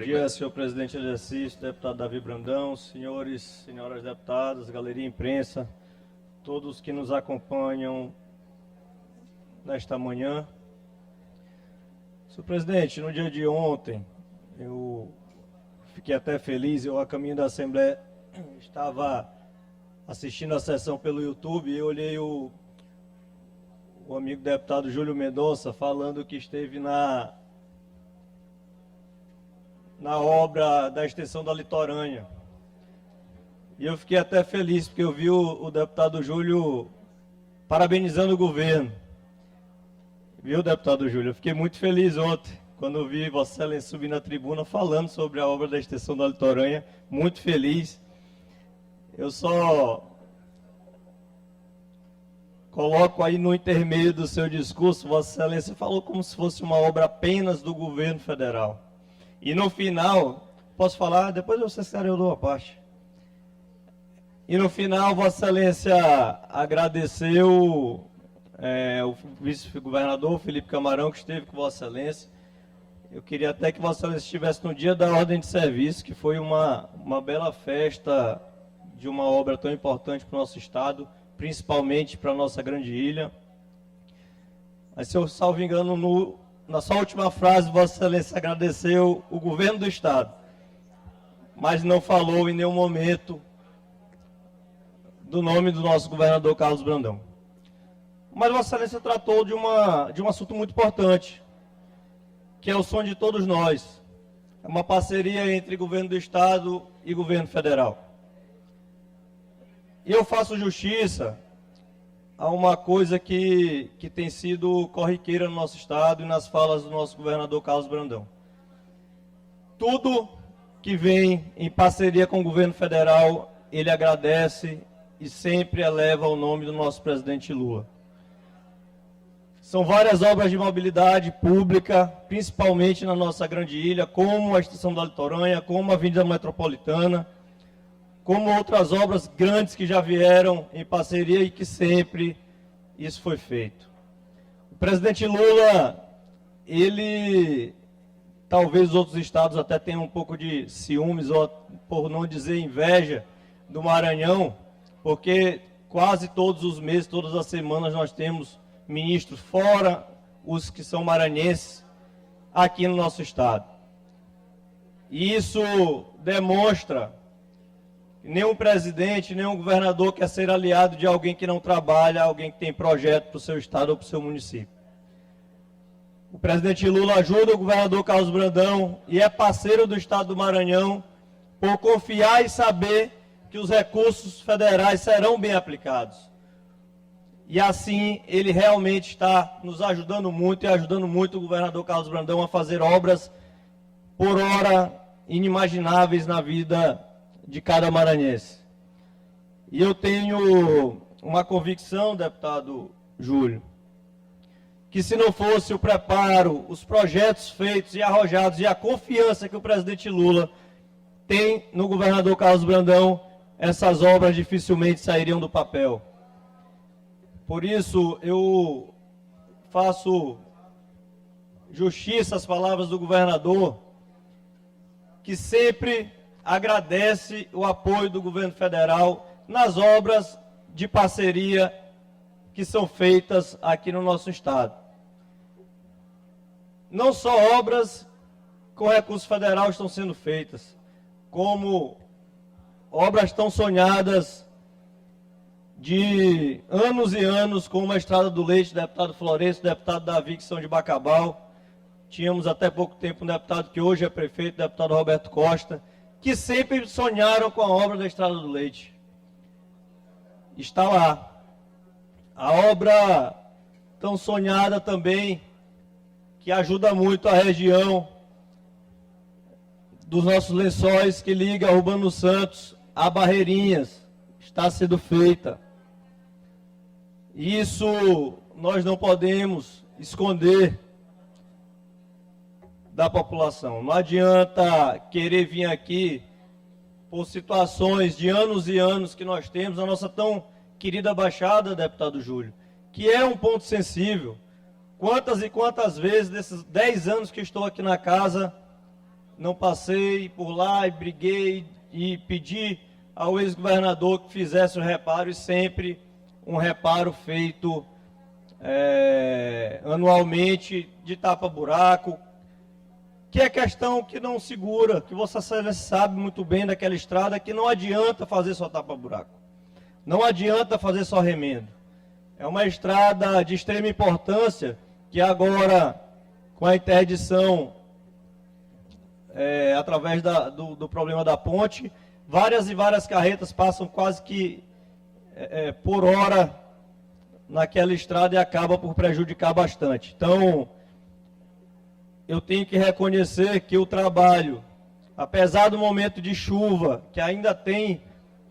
dia, senhor presidente de exercício, deputado Davi Brandão, senhores, senhoras deputadas, galeria imprensa, todos que nos acompanham nesta manhã. Senhor presidente, no dia de ontem, eu fiquei até feliz, eu a caminho da Assembleia estava assistindo a sessão pelo YouTube e eu olhei o amigo deputado Júlio Mendonça falando que esteve na obra da extensão da litorânea. E eu fiquei até feliz, porque eu vi o deputado Júlio parabenizando o governo. Viu, deputado Júlio? Eu fiquei muito feliz ontem, quando eu vi Vossa Excelência subir na tribuna falando sobre a obra da extensão da litorânea. Muito feliz. Eu só coloco aí no intermeio do seu discurso, Vossa Excelência falou como se fosse uma obra apenas do governo federal. E no final, posso falar? Depois vocês querem, eu dou a parte. E no final, Vossa Excelência agradeceu o vice-governador Felipe Camarão, que esteve com Vossa Excelência. Eu queria até que Vossa Excelência estivesse no dia da ordem de serviço, que foi uma bela festa de uma obra tão importante para o nosso Estado, principalmente para a nossa grande ilha. Mas, se eu salvo engano, na sua última frase, Vossa Excelência agradeceu o governo do Estado, mas não falou em nenhum momento do nome do nosso governador Carlos Brandão. Mas Vossa Excelência tratou de um assunto muito importante, que é o sonho de todos nós. É uma parceria entre governo do Estado e governo federal. E eu faço justiça a uma coisa que tem sido corriqueira no nosso Estado e nas falas do nosso governador Carlos Brandão. Tudo que vem em parceria com o governo federal, ele agradece e sempre eleva o nome do nosso presidente Lula. São várias obras de mobilidade pública, principalmente na nossa grande ilha, como a extensão da litorânea, como a Avenida Metropolitana, como outras obras grandes que já vieram em parceria e que sempre isso foi feito. O presidente Lula, ele, talvez os outros estados até tenham um pouco de ciúmes, ou por não dizer inveja, do Maranhão, porque quase todos os meses, todas as semanas, nós temos ministros, fora os que são maranhenses, aqui no nosso estado. E isso demonstra nenhum presidente, nenhum governador quer ser aliado de alguém que não trabalha, alguém que tem projeto para o seu estado ou para o seu município. O presidente Lula ajuda o governador Carlos Brandão e é parceiro do estado do Maranhão por confiar e saber que os recursos federais serão bem aplicados. E assim, ele realmente está nos ajudando muito e ajudando muito o governador Carlos Brandão a fazer obras, por hora, inimagináveis na vida de cada maranhense. E eu tenho uma convicção, deputado Júlio, que se não fosse o preparo, os projetos feitos e arrojados e a confiança que o presidente Lula tem no governador Carlos Brandão, essas obras dificilmente sairiam do papel. Por isso, eu faço justiça às palavras do governador, que sempre agradece o apoio do governo federal nas obras de parceria que são feitas aqui no nosso estado. Não só obras com recurso federal estão sendo feitas, como obras tão sonhadas de anos e anos, como a Estrada do Leite, deputado Florencio, deputado Davi, que são de Bacabal. Tínhamos até pouco tempo um deputado que hoje é prefeito, deputado Roberto Costa, que sempre sonharam com a obra da Estrada do Leite. Está lá. A obra tão sonhada também, que ajuda muito a região dos nossos lençóis, que liga Urbano Santos a Barreirinhas, está sendo feita. Isso nós não podemos esconder da população. Não adianta querer vir aqui por situações de anos e anos que nós temos, a nossa tão querida Baixada, deputado Júlio, que é um ponto sensível. Quantas e quantas vezes, desses 10 anos que estou aqui na casa, não passei por lá e briguei e pedi ao ex-governador que fizesse o reparo, e sempre um reparo feito anualmente, de tapa-buraco, que é questão que não segura, que Vossa Excelência sabe muito bem daquela estrada, que não adianta fazer só tapa-buraco, não adianta fazer só remendo. É uma estrada de extrema importância, que agora, com a interdição, através do problema da ponte, várias e várias carretas passam quase que por hora naquela estrada e acaba por prejudicar bastante. Então, eu tenho que reconhecer que o trabalho, apesar do momento de chuva, que ainda tem,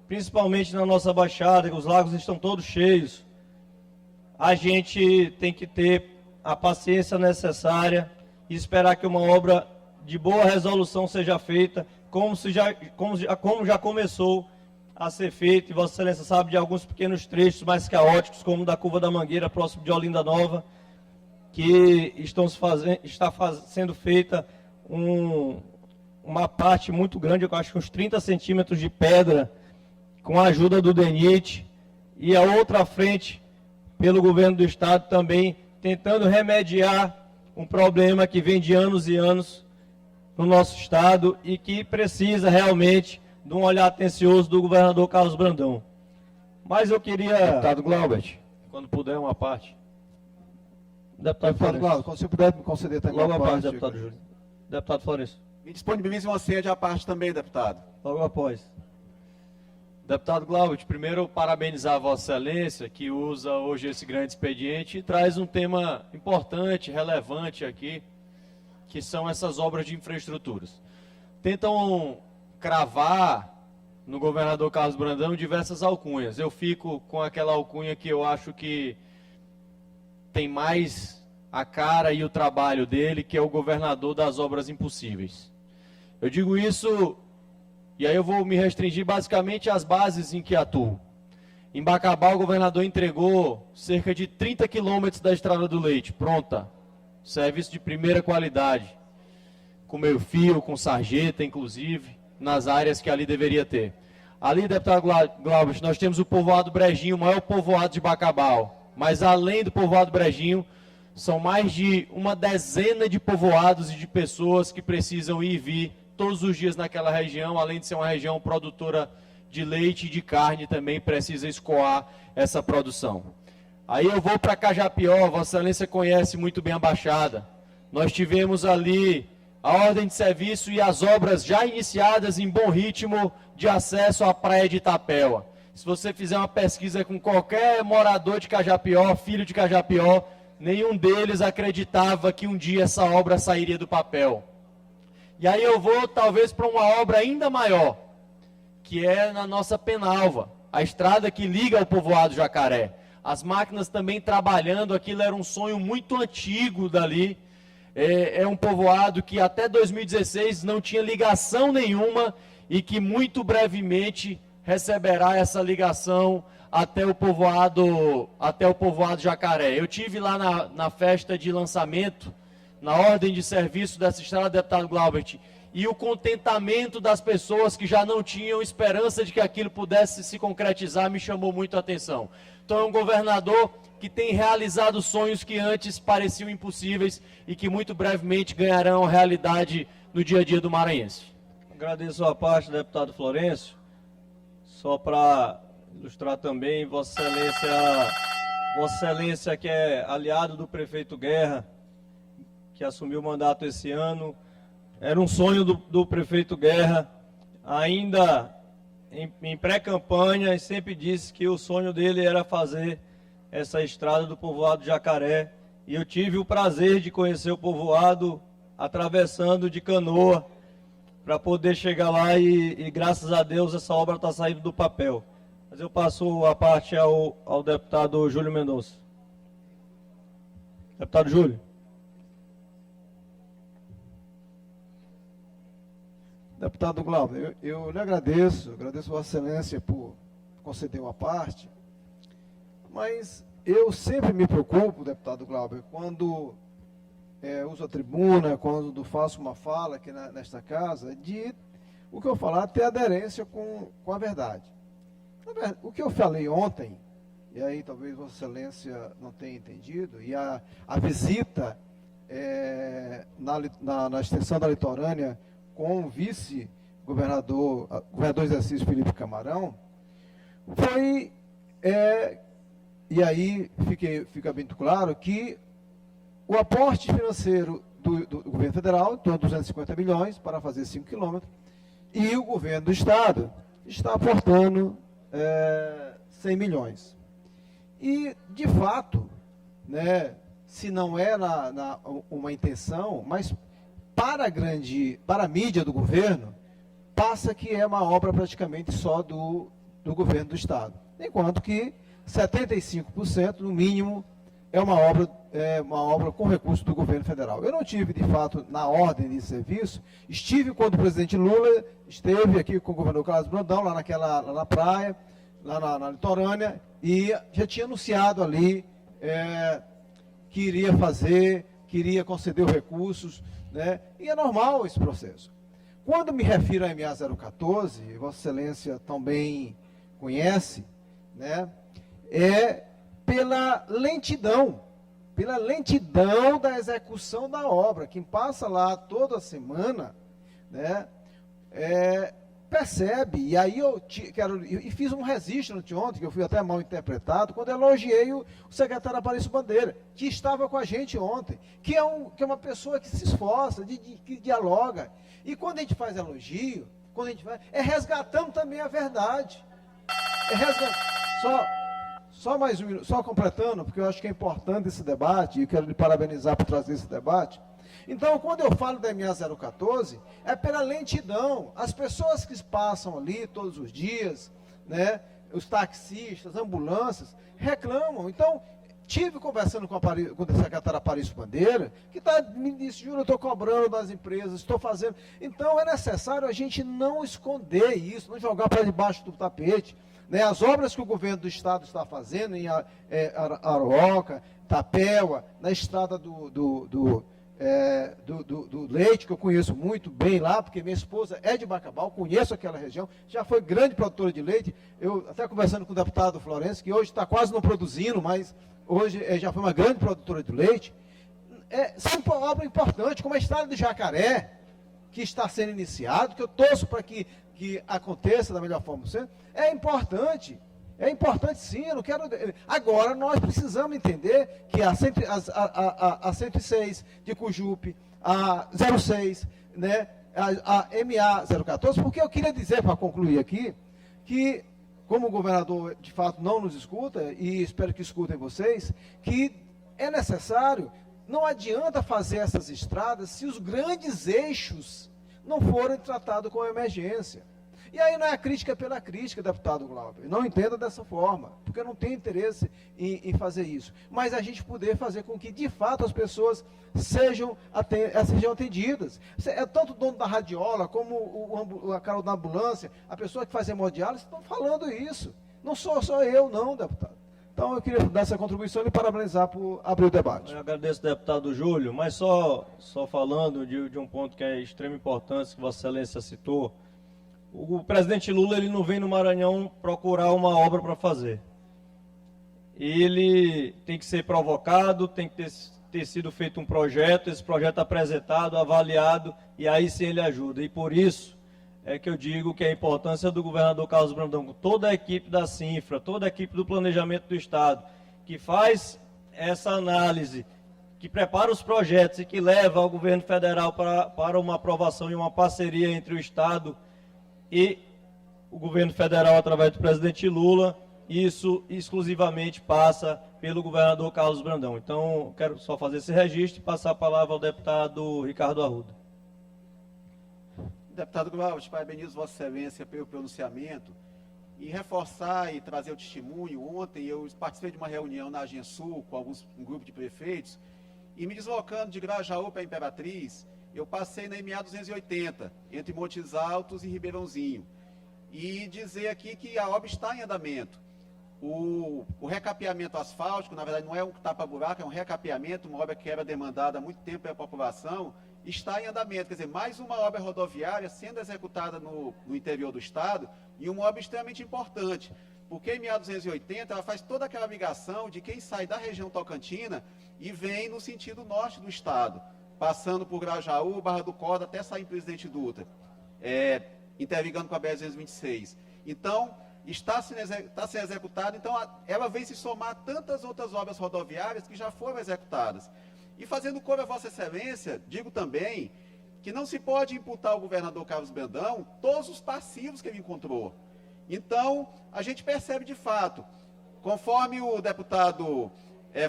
principalmente na nossa baixada, que os lagos estão todos cheios, a gente tem que ter a paciência necessária e esperar que uma obra de boa resolução seja feita, como já começou a ser feito, e Vossa Excelência sabe de alguns pequenos trechos mais caóticos, como da Curva da Mangueira, próximo de Olinda Nova, que está sendo feita uma parte muito grande, eu acho que uns 30 centímetros de pedra, com a ajuda do DENIT, e a outra frente, pelo governo do estado também, tentando remediar um problema que vem de anos e anos no nosso estado e que precisa realmente de um olhar atencioso do governador Carlos Brandão. Mas eu queria... Deputado Glaubert, quando puder, uma parte. Deputado Glaubert, quando você puder me conceder também logo uma após, parte. deputado Júlio. Deputado Florencio. Me disponibilize uma senha à parte também, deputado. Logo após. Deputado Glaubert, primeiro parabenizar a Vossa Excelência, que usa hoje esse grande expediente e traz um tema importante, relevante aqui, que são essas obras de infraestruturas. Tentam cravar no governador Carlos Brandão diversas alcunhas. Eu fico com aquela alcunha que eu acho que tem mais a cara e o trabalho dele, que é o governador das obras impossíveis. Eu digo isso, e aí eu vou me restringir basicamente às bases em que atuo. Em Bacabal, o governador entregou cerca de 30 quilômetros da Estrada do Leite, pronta. Serviço de primeira qualidade, com meio-fio, com sarjeta, inclusive, nas áreas que ali deveria ter. Ali, deputado Glaubert, nós temos o povoado Brejinho, o maior povoado de Bacabal. Mas além do povoado Brejinho, são mais de uma dezena de povoados e de pessoas que precisam ir e vir todos os dias naquela região, além de ser uma região produtora de leite e de carne, também precisa escoar essa produção. Aí eu vou para Cajapió, Vossa Excelência conhece muito bem a Baixada. Nós tivemos ali a ordem de serviço e as obras já iniciadas em bom ritmo de acesso à praia de Itapéua. Se você fizer uma pesquisa com qualquer morador de Cajapió, filho de Cajapió, nenhum deles acreditava que um dia essa obra sairia do papel. E aí eu vou talvez para uma obra ainda maior, que é na nossa Penalva, a estrada que liga ao povoado Jacaré. As máquinas também trabalhando, aquilo era um sonho muito antigo dali. É um povoado que até 2016 não tinha ligação nenhuma e que muito brevemente receberá essa ligação até o povoado Jacaré. Eu tive lá na festa de lançamento, na ordem de serviço dessa estrada, deputado Glaubert, e o contentamento das pessoas que já não tinham esperança de que aquilo pudesse se concretizar me chamou muito a atenção. Então é um governador que tem realizado sonhos que antes pareciam impossíveis e que muito brevemente ganharão realidade no dia a dia do maranhense. Agradeço a parte, deputado Florencio. Só para ilustrar também, Vossa Excelência que é aliado do prefeito Guerra, que assumiu o mandato esse ano. Era um sonho do prefeito Guerra, ainda em pré-campanha, e sempre disse que o sonho dele era fazer essa estrada do povoado Jacaré. E eu tive o prazer de conhecer o povoado atravessando de canoa para poder chegar lá e graças a Deus essa obra está saindo do papel. Mas eu passo a parte ao deputado Júlio Mendonça. Deputado Júlio. Deputado Glauber, eu lhe agradeço Vossa Excelência por conceder uma parte, mas eu sempre me preocupo, deputado Glauber, quando uso a tribuna, quando faço uma fala aqui nesta casa, de o que eu falar ter aderência com a verdade. O que eu falei ontem, e aí talvez Vossa Excelência não tenha entendido, e a visita na extensão da litorânea com o vice-governador, governador exercício Felipe Camarão, foi, e aí fica bem claro que o aporte financeiro do governo federal, em torno de 250 milhões, para fazer 5 quilômetros, e o governo do estado está aportando 100 milhões. E, de fato, né, se não é uma intenção, mas para a mídia do governo, passa que é uma obra praticamente só do governo do estado. Enquanto que 75%, no mínimo, é uma obra com recurso do governo federal. Eu não tive, de fato, na ordem de serviço, estive quando o presidente Lula esteve aqui com o governador Carlos Brandão, lá na praia, lá na litorânea, e já tinha anunciado ali que iria conceder os recursos, né? E é normal esse processo. Quando me refiro à MA 014, Vossa Excelência também conhece, né? É pela lentidão da execução da obra. Quem passa lá toda semana, né, percebe. E aí eu fiz um registro ontem, que eu fui até mal interpretado, quando elogiei o secretário Aparício Bandeira, que estava com a gente ontem, que é uma pessoa que se esforça, que dialoga. E quando a gente faz elogio, resgatando também a verdade. Só mais um minuto, só completando, porque eu acho que é importante esse debate, e quero lhe parabenizar por trazer esse debate. Então, quando eu falo da MA 014, é pela lentidão. As pessoas que passam ali todos os dias, né, os taxistas, ambulâncias, reclamam. Então, tive conversando com o secretário Aparício Bandeira, que me disse, Júlio, eu estou cobrando das empresas, estou fazendo. Então, é necessário a gente não esconder isso, não jogar para debaixo do tapete. Né, as obras que o governo do estado está fazendo em Aroca, Tapéua, na estrada do leite, que eu conheço muito bem lá, porque minha esposa é de Bacabal, conheço aquela região, já foi grande produtora de leite. Eu até conversando com o deputado Florencio, que hoje está quase não produzindo, mas hoje já foi uma grande produtora de leite. São obras importantes, como a estrada de Jacaré, que está sendo iniciado, que eu torço para que aconteça da melhor forma possível. É importante sim, eu não quero... Agora, nós precisamos entender que a 106 de Cujupe, a 06, né, a MA 014, porque eu queria dizer, para concluir aqui, que, como o governador, de fato, não nos escuta, e espero que escutem vocês, que é necessário, não adianta fazer essas estradas se os grandes eixos não forem tratados com emergência. E aí não é a crítica pela crítica, deputado Glauber. Não entenda dessa forma, porque eu não tenho interesse em fazer isso. Mas a gente poder fazer com que, de fato, as pessoas sejam atendidas. Tanto o dono da radiola, como a cara da ambulância, a pessoa que faz hemodiálise, estão falando isso. Não sou só eu, não, deputado. Então, eu queria dar essa contribuição e parabenizar por abrir o debate. Eu agradeço, deputado Júlio, mas só falando de um ponto que é de extrema importância, que Vossa Excelência citou. O presidente Lula, ele não vem no Maranhão procurar uma obra para fazer. Ele tem que ser provocado, tem que ter sido feito um projeto, esse projeto apresentado, avaliado, e aí sim ele ajuda. E por isso é que eu digo que a importância do governador Carlos Brandão, com toda a equipe da Cinfra, toda a equipe do planejamento do Estado, que faz essa análise, que prepara os projetos e que leva ao governo federal para uma aprovação e uma parceria entre o Estado e o governo federal através do presidente Lula, isso exclusivamente passa pelo governador Carlos Brandão. Então, quero só fazer esse registro e passar a palavra ao deputado Ricardo Arruda. Deputado Glauber, parabenizo Vossa Excelência pelo pronunciamento e reforçar e trazer o testemunho. Ontem eu participei de uma reunião na Agensul com um grupo de prefeitos e me deslocando de Grajaú para Imperatriz, eu passei na MA 280, entre Montes Altos e Ribeirãozinho. E dizer aqui que a obra está em andamento. O recapeamento asfáltico, na verdade, não é um tapa-buraco, é um recapeamento, uma obra que era demandada há muito tempo pela população, está em andamento. Quer dizer, mais uma obra rodoviária sendo executada no interior do estado, e uma obra extremamente importante, porque a MA-280 ela faz toda aquela ligação de quem sai da região tocantina e vem no sentido norte do estado, passando por Grajaú, Barra do Corda, até sair em Presidente Dutra, interligando com a BR-226. Então, está sendo executada, então ela vem se somar a tantas outras obras rodoviárias que já foram executadas. E fazendo coro a Vossa Excelência, digo também que não se pode imputar ao governador Carlos Brandão todos os passivos que ele encontrou. Então, a gente percebe de fato, conforme o deputado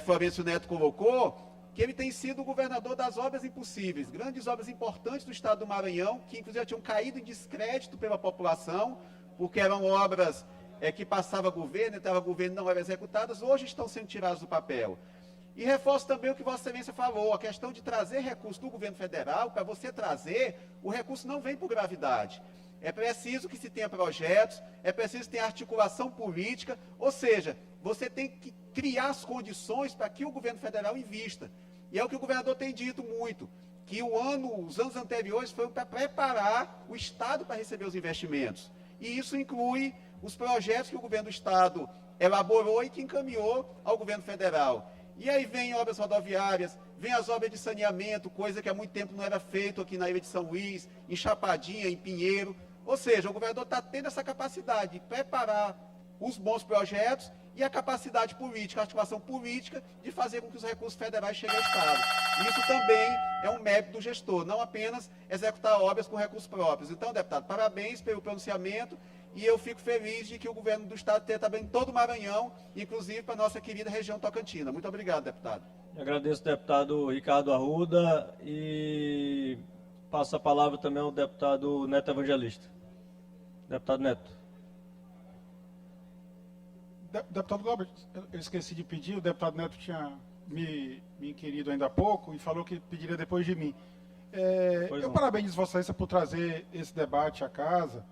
Florencio Neto colocou, que ele tem sido o governador das obras impossíveis, grandes obras importantes do estado do Maranhão, que inclusive já tinham caído em descrédito pela população, porque eram obras que passava governo, entrava governo e não eram executadas, hoje estão sendo tiradas do papel. E reforço também o que Vossa Excelência falou, a questão de trazer recurso do governo federal, para você trazer, o recurso não vem por gravidade. É preciso que se tenha projetos, é preciso ter articulação política, ou seja, você tem que criar as condições para que o governo federal invista. E é o que o governador tem dito muito, que os anos anteriores foram para preparar o Estado para receber os investimentos. E isso inclui os projetos que o governo do Estado elaborou e que encaminhou ao governo federal. E aí vem obras rodoviárias, vem as obras de saneamento, coisa que há muito tempo não era feito aqui na ilha de São Luís, em Chapadinha, em Pinheiro. Ou seja, o governador está tendo essa capacidade de preparar os bons projetos e a capacidade política, a articulação política de fazer com que os recursos federais cheguem ao Estado. Isso também é um mérito do gestor, não apenas executar obras com recursos próprios. Então, deputado, parabéns pelo pronunciamento e eu fico feliz de que o governo do Estado tenha também todo o Maranhão, inclusive para a nossa querida região tocantina. Muito obrigado, deputado. Eu agradeço ao deputado Ricardo Arruda e passo a palavra também ao deputado Neto Evangelista. Deputado Neto. Deputado Glauber, eu esqueci de pedir, o deputado Neto tinha me inquirido ainda há pouco e falou que pediria depois de mim. Eu parabenizo Vossa Excelência por trazer esse debate à casa,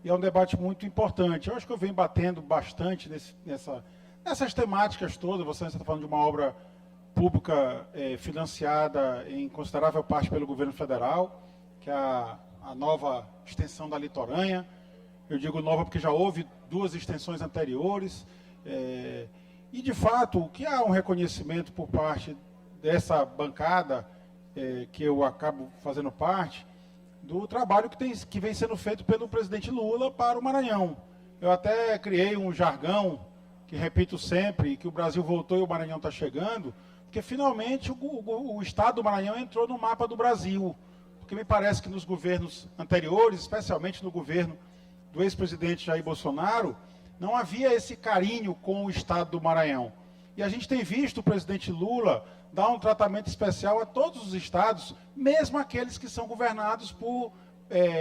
e é um debate muito importante. Eu acho que eu venho batendo bastante nessas temáticas todas. Vossa Excelência está falando de uma obra pública financiada em considerável parte pelo governo federal, que é a nova extensão da Litoranha. Eu digo nova porque já houve 2 extensões anteriores. E, de fato, o que há um reconhecimento por parte dessa bancada, que eu acabo fazendo parte, do trabalho que vem sendo feito pelo presidente Lula para o Maranhão. Eu até criei um jargão, que repito sempre, que o Brasil voltou e o Maranhão está chegando, porque finalmente o estado do Maranhão entrou no mapa do Brasil. Porque me parece que nos governos anteriores, especialmente no governo do ex-presidente Jair Bolsonaro, não havia esse carinho com o estado do Maranhão. E a gente tem visto o presidente Lula dar um tratamento especial a todos os estados, mesmo aqueles que são governados por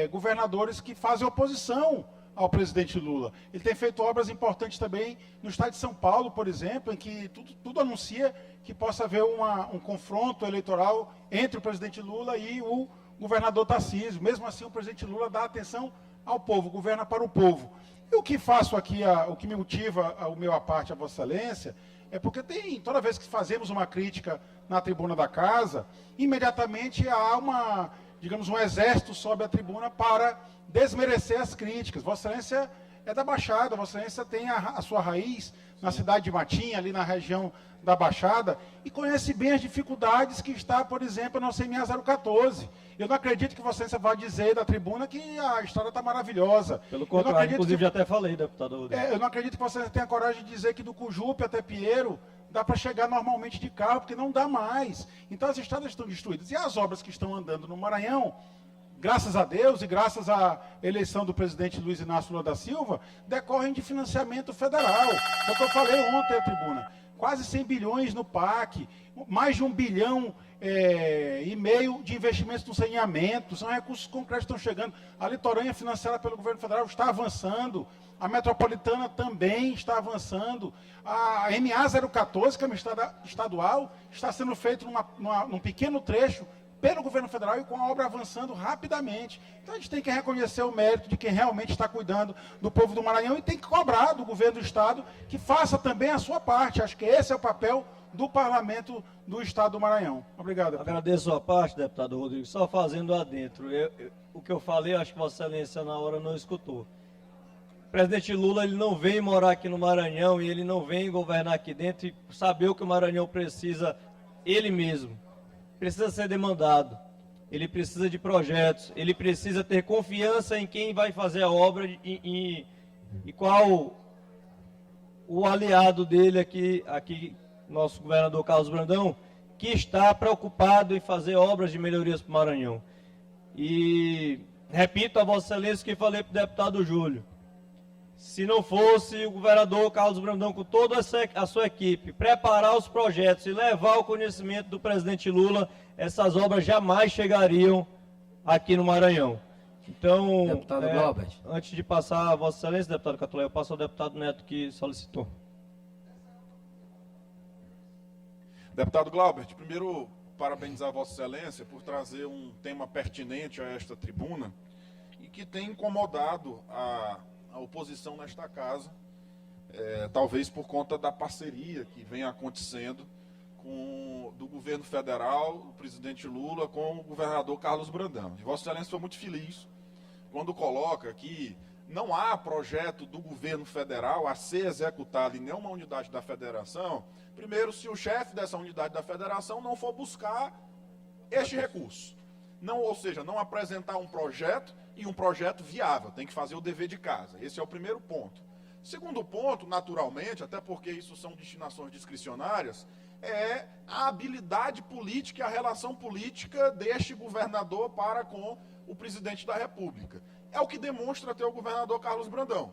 governadores que fazem oposição ao presidente Lula. Ele tem feito obras importantes também no estado de São Paulo, por exemplo, em que tudo anuncia que possa haver um confronto eleitoral entre o presidente Lula e o governador Tarcísio. Mesmo assim, o presidente Lula dá atenção ao povo, governa para o povo. E o que faço aqui, o que me motiva o meu à parte, a Vossa Excelência, é porque toda vez que fazemos uma crítica na tribuna da casa, imediatamente há um exército sobe a tribuna para desmerecer as críticas. Vossa Excelência é da Baixada, Vossa Excelência tem a sua raiz na cidade de Matinha, ali na região da Baixada, e conhece bem as dificuldades que está, por exemplo, na CMA 014. Eu não acredito que Vossa Excelência vá dizer da tribuna que a estrada está maravilhosa. Pelo contrário, inclusive já até falei, deputado. Eu não acredito que Vossa Excelência tenha coragem de dizer que do Cujupe até Pinheiro dá para chegar normalmente de carro, porque não dá mais. Então as estradas estão destruídas. E as obras que estão andando no Maranhão, graças a Deus e graças à eleição do presidente Luiz Inácio Lula da Silva, decorrem de financiamento federal. É o que eu falei ontem à tribuna. Quase 100 bilhões no PAC, mais de 1,5 bilhão de investimentos no saneamento, são recursos concretos que estão chegando. A Litoranha, financiada pelo governo federal, está avançando, a Metropolitana também está avançando, a MA 014, que é uma estrada estadual, está sendo feito num pequeno trecho pelo governo federal e com a obra avançando rapidamente. Então a gente tem que reconhecer o mérito de quem realmente está cuidando do povo do Maranhão e tem que cobrar do governo do Estado que faça também a sua parte. Acho que esse é o papel do Parlamento do Estado do Maranhão. Obrigado. Deputado. Agradeço a parte, deputado Rodrigo. Só fazendo adentro. O que eu falei, acho que Vossa Excelência na hora não escutou. O presidente Lula, ele não vem morar aqui no Maranhão e ele não vem governar aqui dentro e saber o que o Maranhão precisa ele mesmo. Precisa ser demandado. Ele precisa de projetos. Ele precisa ter confiança em quem vai fazer a obra e qual o aliado dele aqui, nosso governador Carlos Brandão, que está preocupado em fazer obras de melhorias para o Maranhão. E repito a Vossa Excelência que falei para o deputado Júlio. Se não fosse o governador Carlos Brandão com toda a sua equipe preparar os projetos e levar ao conhecimento do presidente Lula, essas obras jamais chegariam aqui no Maranhão. Então, Deputado Glaubert. antes de passar a Vossa Excelência, deputado Catulé, eu passo ao deputado Neto que solicitou. Deputado Glaubert, primeiro parabenizar Vossa Excelência por trazer um tema pertinente a esta tribuna e que tem incomodado a oposição nesta casa, talvez por conta da parceria que vem acontecendo do governo federal, o presidente Lula, com o governador Carlos Brandão. E Vossa Excelência foi muito feliz quando coloca que não há projeto do governo federal a ser executado em nenhuma unidade da federação, primeiro, se o chefe dessa unidade da federação não for buscar este recurso. Não, ou seja, não apresentar um projeto e um projeto viável, tem que fazer o dever de casa. Esse é o primeiro ponto. Segundo ponto, naturalmente, até porque isso são destinações discricionárias, é a habilidade política e a relação política deste governador para com o presidente da República. É o que demonstra até o governador Carlos Brandão.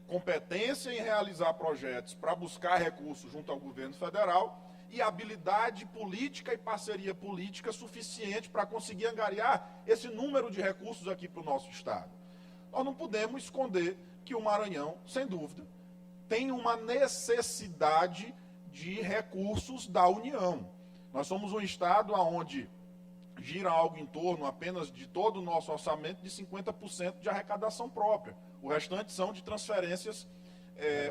Competência em realizar projetos para buscar recursos junto ao governo federal e habilidade política e parceria política suficiente para conseguir angariar esse número de recursos aqui para o nosso Estado. Nós não podemos esconder que o Maranhão, sem dúvida, tem uma necessidade de recursos da União. Nós somos um Estado onde gira algo em torno apenas de todo o nosso orçamento de 50% de arrecadação própria. O restante são de transferências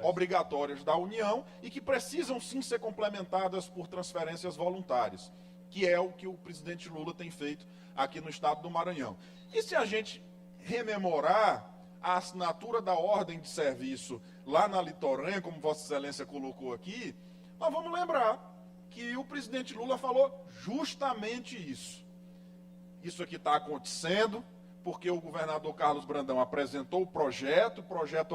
obrigatórias da União e que precisam sim ser complementadas por transferências voluntárias, que é o que o presidente Lula tem feito aqui no estado do Maranhão. E se a gente rememorar a assinatura da ordem de serviço lá na Litorânea, como Vossa Excelência colocou aqui, nós vamos lembrar que o presidente Lula falou justamente isso. Isso aqui está acontecendo porque o governador Carlos Brandão apresentou o projeto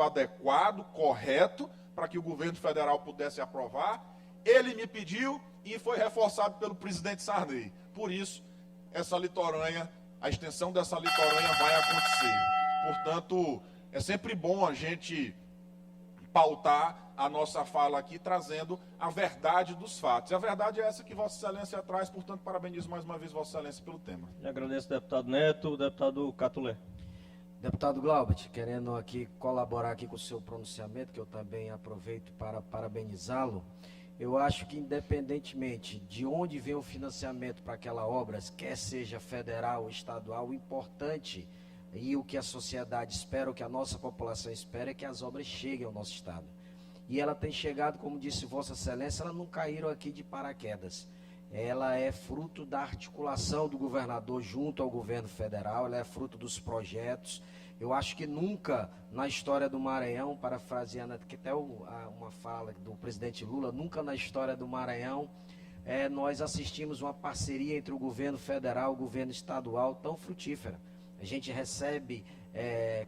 adequado, correto, para que o governo federal pudesse aprovar. Ele me pediu e foi reforçado pelo presidente Sarney. Por isso, essa litorânea, a extensão dessa litorânea vai acontecer. Portanto, é sempre bom a gente pautar a nossa fala aqui, trazendo a verdade dos fatos. E a verdade é essa que Vossa Excelência traz, portanto, parabenizo mais uma vez Vossa Excelência pelo tema. Eu agradeço, deputado Neto, deputado Catulé. Deputado Glaubert, querendo aqui colaborar aqui com o seu pronunciamento, que eu também aproveito para parabenizá-lo, eu acho que independentemente de onde vem o financiamento para aquela obra, quer seja federal ou estadual, o importante e o que a sociedade espera, o que a nossa população espera é que as obras cheguem ao nosso estado. E ela tem chegado, como disse Vossa Excelência, elas não caíram aqui de paraquedas. Ela é fruto da articulação do governador junto ao governo federal, ela é fruto dos projetos. Eu acho que nunca na história do Maranhão, parafraseando que até uma fala do presidente Lula, nunca na história do Maranhão nós assistimos uma parceria entre o governo federal e o governo estadual tão frutífera. A gente recebe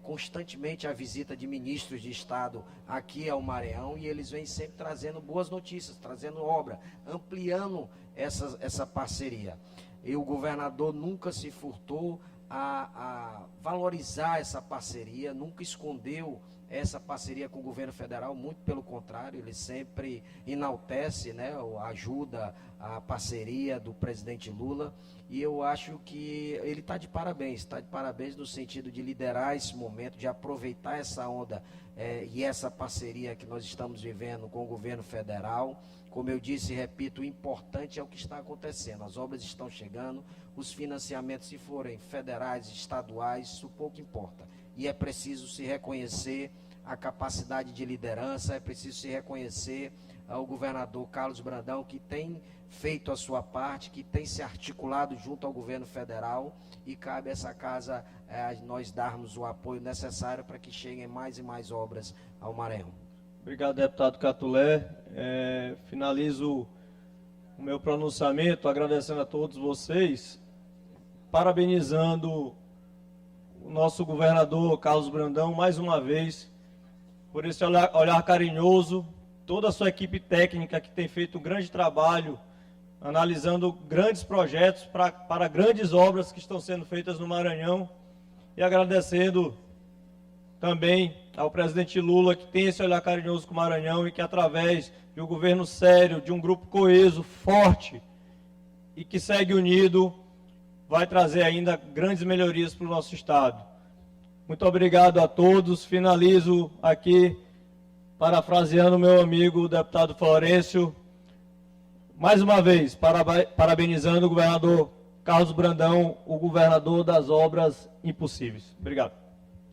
constantemente a visita de ministros de Estado aqui ao Maranhão e eles vêm sempre trazendo boas notícias, trazendo obra, ampliando essa parceria. E o governador nunca se furtou a valorizar essa parceria, nunca escondeu essa parceria com o governo federal, muito pelo contrário, ele sempre enaltece, né, ajuda a parceria do presidente Lula, e eu acho que ele está de parabéns no sentido de liderar esse momento, de aproveitar essa onda e essa parceria que nós estamos vivendo com o governo federal, Como eu disse e repito, o importante é o que está acontecendo. As obras estão chegando, os financiamentos, se forem federais, estaduais, isso pouco importa. E é preciso se reconhecer a capacidade de liderança, é preciso se reconhecer ao governador Carlos Brandão, que tem feito a sua parte, que tem se articulado junto ao governo federal, e cabe a essa casa nós darmos o apoio necessário para que cheguem mais e mais obras ao Maranhão. Obrigado, deputado Catulé. Finalizo o meu pronunciamento agradecendo a todos vocês, parabenizando o nosso governador Carlos Brandão mais uma vez por esse olhar carinhoso, toda a sua equipe técnica que tem feito um grande trabalho analisando grandes projetos para grandes obras que estão sendo feitas no Maranhão, e agradecendo também ao presidente Lula, que tem esse olhar carinhoso com o Maranhão e que, através de um governo sério, de um grupo coeso, forte e que segue unido, vai trazer ainda grandes melhorias para o nosso Estado. Muito obrigado a todos. Finalizo aqui, parafraseando meu amigo, o deputado Florencio, mais uma vez, parabenizando o governador Carlos Brandão, o governador das obras impossíveis. Obrigado.